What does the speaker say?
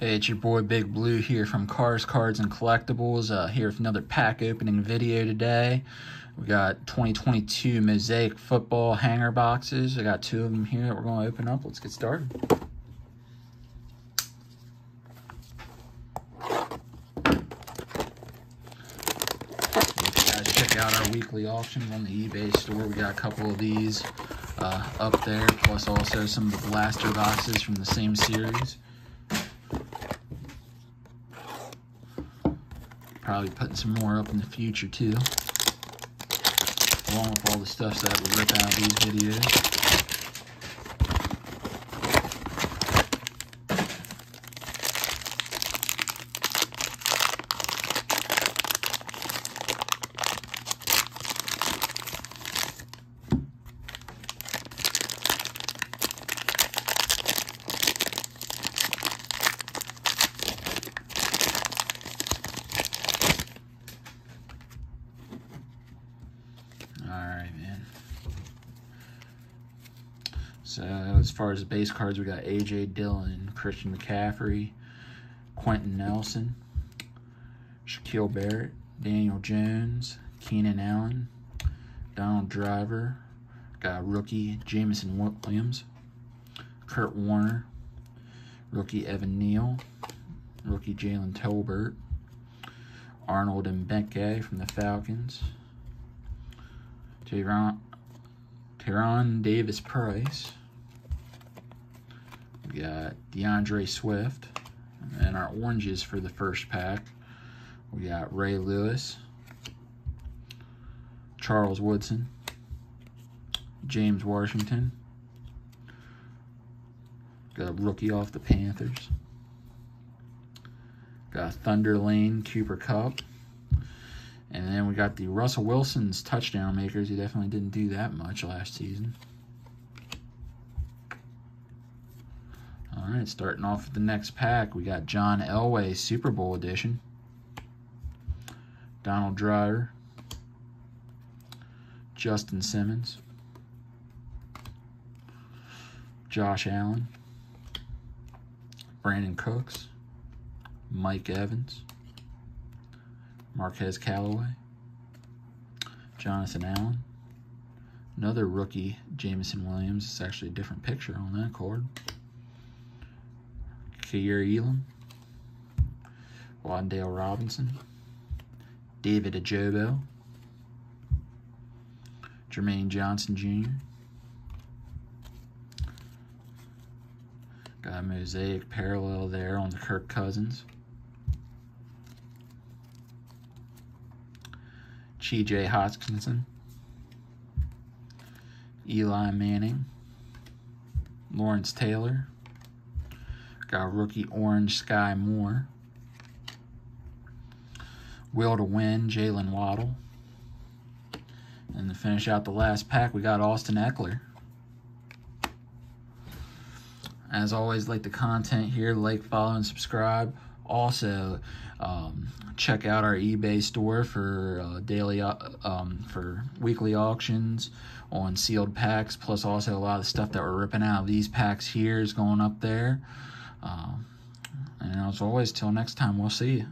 Hey, it's your boy Big Blue here from Cars, Cards, and Collectibles. Here with another pack opening video today. We got 2022 Mosaic football hanger boxes. I got two of them here that we're going to open up. Let's get started. Check out our weekly auctions on the eBay store. We got a couple of these up there, plus also some of the blaster boxes from the same series. Probably putting some more up in the future too, along with all the stuff that we rip out of these videos. Alright, man. So, as far as the base cards, we got A.J. Dillon, Christian McCaffrey, Quentin Nelson, Shaquille Barrett, Daniel Jones, Keenan Allen, Donald Driver, got rookie Jameson Williams, Kurt Warner, rookie Evan Neal, rookie Jalen Tolbert, Arnold and Benke from the Falcons, Teron Davis Price. We got DeAndre Swift. And our oranges for the first pack. We got Ray Lewis, Charles Woodson, James Washington. Got a rookie off the Panthers. Got Thunder Lane Cooper Kupp. And then we got the Russell Wilson's touchdown makers. He definitely didn't do that much last season. All right, starting off with the next pack, we got John Elway Super Bowl edition. Donald Driver. Justin Simmons. Josh Allen. Brandon Cooks. Mike Evans. Marquez Callaway, Jonathan Allen, another rookie Jameson Williams. It's actually a different picture on that card. Ka'ir Elam, Wandale Robinson, David Ajobo, Jermaine Johnson Jr. Got a mosaic parallel there on the Kirk Cousins. T.J. Hockenson, Eli Manning, Lawrence Taylor, got rookie orange Sky Moore, Will to Win Jalen Waddle, and to finish out the last pack, we got Austin Eckler. As always, like the content here, like, follow, and subscribe. Also, check out our eBay store for for weekly auctions on sealed packs, plus also a lot of the stuff that we're ripping out of these packs here is going up there. And as always, till next time, we'll see you.